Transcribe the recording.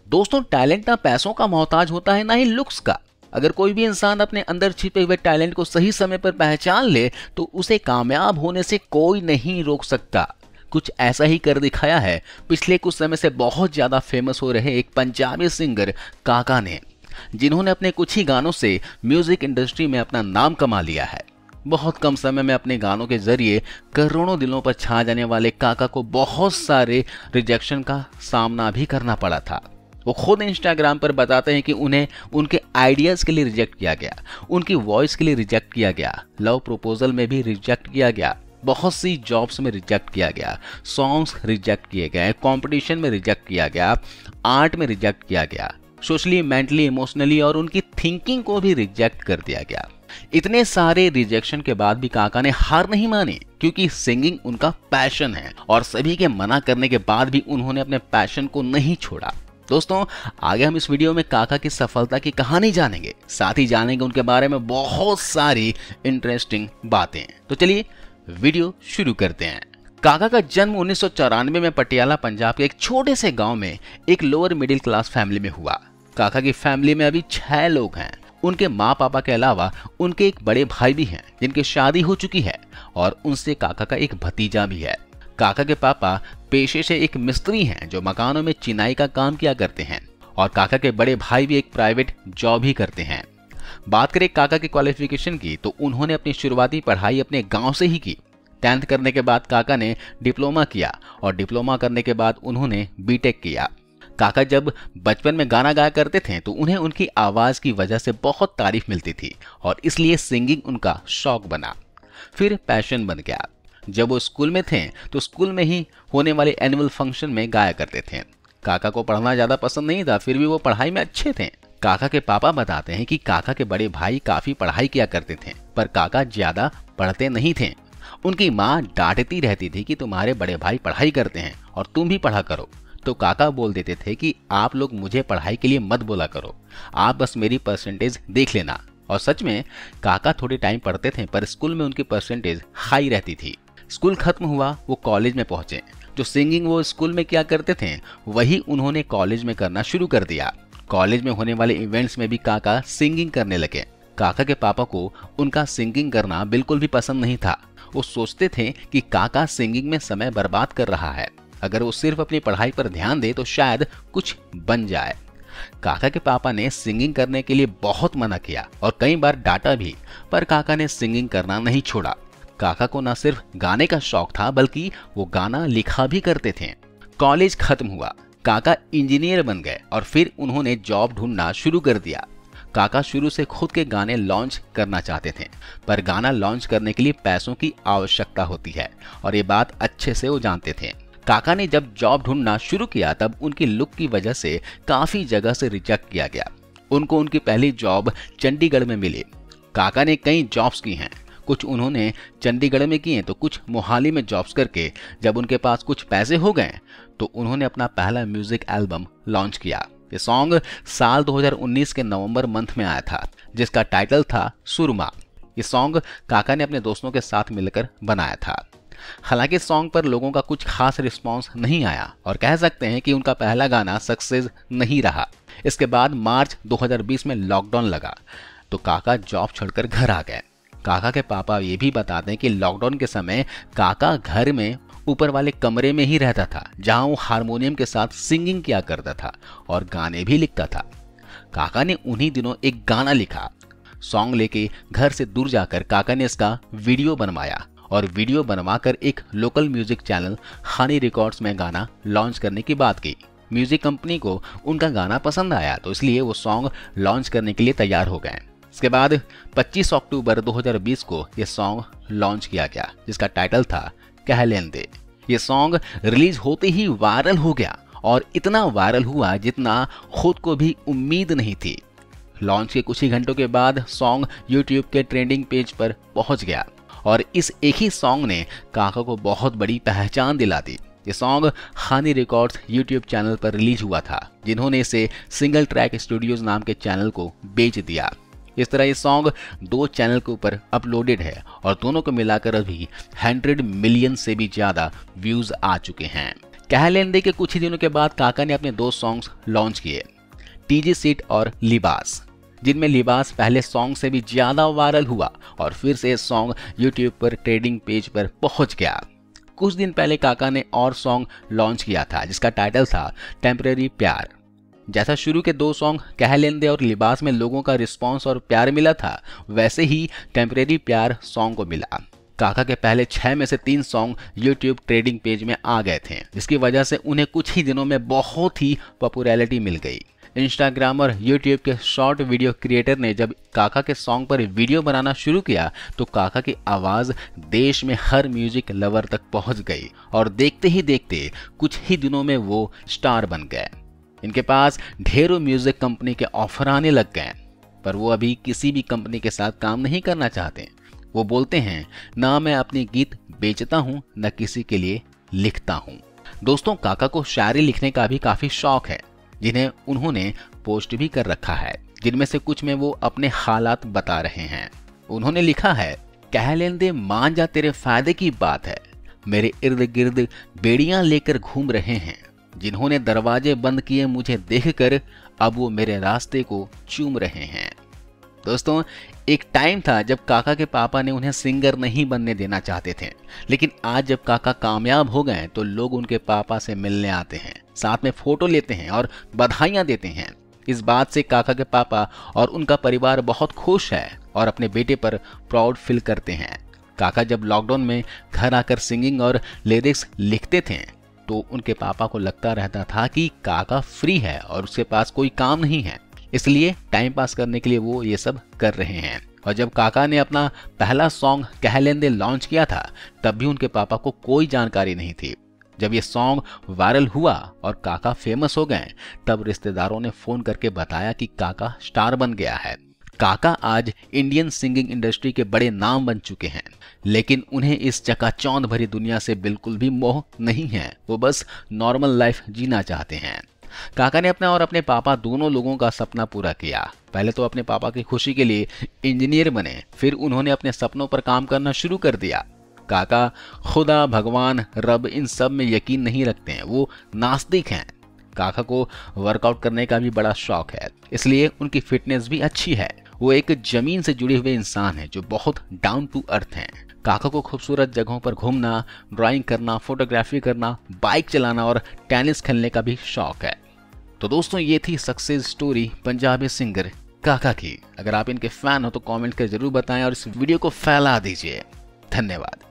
दोस्तों, टैलेंट ना पैसों का मोहताज होता है, ना ही लुक्स का। अगर कोई भी इंसान अपने अंदर छिपे हुए टैलेंट को सही समय पर पहचान ले तो उसे कामयाब होने से कोई नहीं रोक सकता। कुछ ऐसा ही कर दिखाया है पिछले कुछ समय से बहुत ज्यादा फेमस हो रहे एक पंजाबी सिंगर काका ने, जिन्होंने अपने कुछ ही गानों से म्यूजिक इंडस्ट्री में अपना नाम कमा लिया है। बहुत कम समय में अपने गानों के जरिए करोड़ों दिलों पर छा जाने वाले काका को बहुत सारे रिजेक्शन का सामना भी करना पड़ा था। वो खुद इंस्टाग्राम पर बताते हैं कि उन्हें उनके आइडियाज़ के लिए रिजेक्ट किया गया, उनकी वॉइस के लिए रिजेक्ट किया गया, लव प्रपोजल में भी रिजेक्ट किया गया, बहुत सी जॉब्स में रिजेक्ट किया गया, सॉन्ग्स रिजेक्ट किए गए, कंपटीशन में रिजेक्ट किया गया, आर्ट में रिजेक्ट किया गया, सोशली, मेंटली, इमोशनली और उनकी थिंकिंग को भी रिजेक्ट कर दिया गया। इतने सारे रिजेक्शन के बाद भी काका ने हार नहीं मानी, क्योंकि सिंगिंग उनका पैशन है और सभी के मना करने के बाद भी उन्होंने अपने पैशन को नहीं छोड़ा। दोस्तों, आगे हम इस वीडियो में काका की सफलता की कहानी जानेंगे, साथ ही जानेंगे उनके बारे में बहुत सारी इंटरेस्टिंग बातें। तो चलिए वीडियो शुरू करते हैं। काका का जन्म 1994 में पटियाला पंजाब के एक छोटे से गांव में एक लोअर मिडिल क्लास फैमिली में हुआ। काका की फैमिली में अभी 6 लोग हैं। उनके माँ पापा के अलावा उनके एक बड़े भाई भी हैं जिनकी शादी हो चुकी है और उनसे काका का एक भतीजा भी है। काका के पापा पेशे से एक मिस्त्री हैं जो मकानों में चिनाई का काम किया करते हैं और काका के बड़े भाई भी एक प्राइवेट जॉब ही करते हैं। बात करें काका की क्वालिफिकेशन की तो उन्होंने अपनी शुरुआती पढ़ाई अपने गांव से ही की। 10th करने के बाद काका ने डिप्लोमा किया और डिप्लोमा करने के बाद उन्होंने बीटेक किया। काका जब बचपन में गाना गाया करते थे तो उन्हें उनकी आवाज़ की वजह से बहुत तारीफ मिलती थी और इसलिए सिंगिंग उनका शौक बना, फिर पैशन बन गया। जब वो स्कूल में थे तो स्कूल में ही होने वाले एनुअल फंक्शन में गाया करते थे। काका को पढ़ना ज़्यादा पसंद नहीं था, फिर भी वो पढ़ाई में अच्छे थे। काका के पापा बताते हैं कि काका के बड़े भाई काफ़ी पढ़ाई किया करते थे पर काका ज़्यादा पढ़ते नहीं थे। उनकी माँ डांटती रहती थी कि तुम्हारे बड़े भाई पढ़ाई करते हैं और तुम भी पढ़ा करो, तो काका बोल देते थे कि आप लोग मुझे पढ़ाई के लिए मत बोला करो, आप बस मेरी परसेंटेज देख लेना। और सच में काका थोड़े टाइम पढ़ते थे पर स्कूल में उनकी परसेंटेज हाई रहती थी। स्कूल खत्म हुआ, वो कॉलेज में पहुंचे। जो सिंगिंग वो स्कूल में किया करते थे वही उन्होंने कॉलेज में करना शुरू कर दिया। कॉलेज में होने वाले इवेंट्स में भी काका सिंगिंग करने लगे। काका के पापा को उनका सिंगिंग करना बिल्कुल भी पसंद नहीं था। वो सोचते थे कि काका सिंगिंग में समय बर्बाद कर रहा है, अगर वो सिर्फ अपनी पढ़ाई पर ध्यान दे तो शायद कुछ बन जाए। काका के पापा ने सिंगिंग करने के लिए बहुत मना किया और कई बार डांटा भी, पर काका ने सिंगिंग करना नहीं छोड़ा। काका को न सिर्फ गाने का शौक था बल्कि वो गाना लिखा भी करते थे। कॉलेज खत्म हुआ, काका इंजीनियर बन गए और फिर उन्होंने जॉब ढूंढना शुरू कर दिया। काका शुरू से खुद के गाने लॉन्च करना चाहते थे, पर गाना लॉन्च करने के लिए पैसों की आवश्यकता होती है और ये बात अच्छे से वो जानते थे। काका ने जब जॉब ढूंढना शुरू किया तब उनकी लुक की वजह से काफ़ी जगह से रिजेक्ट किया गया। उनको उनकी पहली जॉब चंडीगढ़ में मिली। काका ने कई जॉब्स की हैं, कुछ उन्होंने चंडीगढ़ में किए तो कुछ मोहाली में जॉब्स करके जब उनके पास कुछ पैसे हो गए तो उन्होंने अपना पहला म्यूजिक एल्बम लॉन्च किया। ये सॉन्ग साल 2019 के नवंबर मंथ में आया था, जिसका टाइटल था सुरमा। ये सॉन्ग काका ने अपने दोस्तों के साथ मिलकर बनाया था। हालांकि इस सॉन्ग पर लोगों का कुछ खास रिस्पांस नहीं आया और कह सकते हैं कि उनका पहला गाना सक्सेस नहीं रहा। इसके बाद मार्च 2020 में लॉकडाउन लगा तो काका जॉब छोड़कर घर आ गए। काका के पापा ये भी बताते हैं कि लॉकडाउन के समय काका घर में ऊपर वाले कमरे में ही रहता था, जहां वो हारमोनियम के साथ सिंगिंग किया करता था और गाने भी लिखता था। काका ने उन्हीं दिनों एक गाना लिखा। सॉन्ग लेके घर से दूर जाकर काका ने इसका वीडियो बनवाया और वीडियो बनवाकर एक लोकल म्यूजिक चैनल हानी रिकॉर्ड्स में गाना लॉन्च करने की बात की। म्यूजिक कंपनी को उनका गाना पसंद आया तो इसलिए वो सॉन्ग लॉन्च करने के लिए तैयार हो गए। इसके बाद 25 अक्टूबर 2020 को यह सॉन्ग लॉन्च किया गया, जिसका टाइटल था कह लेन दे। ये सॉन्ग रिलीज होते ही वायरल हो गया और इतना वायरल हुआ जितना खुद को भी उम्मीद नहीं थी। लॉन्च के कुछ ही घंटों के बाद सॉन्ग यूट्यूब के ट्रेंडिंग पेज पर पहुंच गया और इस एक ही सॉन्ग ने काका को बहुत बड़ी पहचान दिला दी। ये सॉन्ग हानी रिकॉर्ड्स यूट्यूब चैनल पर रिलीज हुआ था, जिन्होंने इसे सिंगल ट्रैक स्टूडियोज नाम के चैनल को बेच दिया। इस तरह ये सॉन्ग 2 चैनल के ऊपर अपलोडेड है और दोनों को मिलाकर अभी 100 मिलियन से भी ज़्यादा व्यूज़ आ चुके हैं। कह लेंदे के कुछ ही दिनों के बाद काका ने अपने 2 सॉन्ग्स लॉन्च किए, टीजी सीट और लिबास, जिनमें लिबास पहले सॉन्ग से भी ज्यादा वायरल हुआ और फिर से सॉन्ग यूट्यूब पर ट्रेंडिंग पेज पर पहुंच गया। कुछ दिन पहले काका ने और सॉन्ग लॉन्च किया था जिसका टाइटल था टेम्परेरी प्यार। जैसा शुरू के 2 सॉन्ग कह लेंदे और लिबास में लोगों का रिस्पांस और प्यार मिला था, वैसे ही टेम्परेरी प्यार सॉन्ग को मिला। काका के पहले 6 में से 3 सॉन्ग यूट्यूब ट्रेंडिंग पेज में आ गए थे, जिसकी वजह से उन्हें कुछ ही दिनों में बहुत ही पॉपुलैरिटी मिल गई। इंस्टाग्राम और यूट्यूब के शॉर्ट वीडियो क्रिएटर ने जब काका के सॉन्ग पर वीडियो बनाना शुरू किया तो काका की आवाज़ देश में हर म्यूजिक लवर तक पहुंच गई और देखते ही देखते कुछ ही दिनों में वो स्टार बन गए। इनके पास ढेरों म्यूजिक कंपनी के ऑफर आने लग गए, पर वो अभी किसी भी कंपनी के साथ काम नहीं करना चाहते। वो बोलते हैं, ना मैं अपनी गीत बेचता हूँ न किसी के लिए लिखता हूँ। दोस्तों, काका को शायरी लिखने का भी काफी शौक है, जिन्हें उन्होंने पोस्ट भी कर रखा है, जिनमें से कुछ में वो अपने हालात बता रहे हैं। उन्होंने लिखा है, कह लेंदे मान जा तेरे फायदे की बात है, मेरे इर्द गिर्द बेड़ियां लेकर घूम रहे हैं, जिन्होंने दरवाजे बंद किए मुझे देखकर अब वो मेरे रास्ते को चूम रहे हैं। दोस्तों, एक टाइम था जब काका के पापा ने उन्हें सिंगर नहीं बनने देना चाहते थे, लेकिन आज जब काका कामयाब हो गए तो लोग उनके पापा से मिलने आते हैं, साथ में फोटो लेते हैं और बधाइयां देते हैं। इस बात से काका के पापा और उनका परिवार बहुत खुश है और अपने बेटे पर प्राउड फील करते हैं। काका जब लॉकडाउन में घर आकर सिंगिंग और लिरिक्स लिखते थे तो उनके पापा को लगता रहता था कि काका फ्री है और उसके पास कोई काम नहीं है, इसलिए टाइम पास करने के लिए वो ये सब कर रहे हैं। और जब काका ने अपना पहला सॉन्ग कह लेंदे लॉन्च किया था तब भी उनके पापा को कोई जानकारी नहीं थी। जब ये सॉन्ग वायरल हुआ और काका फेमस हो गए तब रिश्तेदारों ने फोन करके बताया कि काका स्टार बन गया है। काका आज इंडियन सिंगिंग इंडस्ट्री के बड़े नाम बन चुके हैं, लेकिन उन्हें इस चकाचौंध भरी दुनिया से बिल्कुल भी मोह नहीं है। वो बस नॉर्मल लाइफ जीना चाहते हैं। काका ने अपना और अपने पापा दोनों लोगों का सपना पूरा किया। पहले तो अपने पापा की खुशी के लिए इंजीनियर बने, फिर उन्होंने अपने सपनों पर काम करना शुरू कर दिया। काका खुदा, भगवान, रब इन सब में यकीन नहीं रखते हैं, वो नास्तिक हैं। काका को वर्कआउट करने का भी बड़ा शौक है, इसलिए उनकी फिटनेस भी अच्छी है। वो एक जमीन से जुड़े हुए इंसान हैं जो बहुत डाउन टू अर्थ हैं। काका को खूबसूरत जगहों पर घूमना, ड्राइंग करना, फोटोग्राफी करना, बाइक चलाना और टेनिस खेलने का भी शौक है। तो दोस्तों, ये थी सक्सेस स्टोरी पंजाबी सिंगर काका की। अगर आप इनके फैन हो तो कमेंट कर जरूर बताएं और इस वीडियो को फैला दीजिए। धन्यवाद।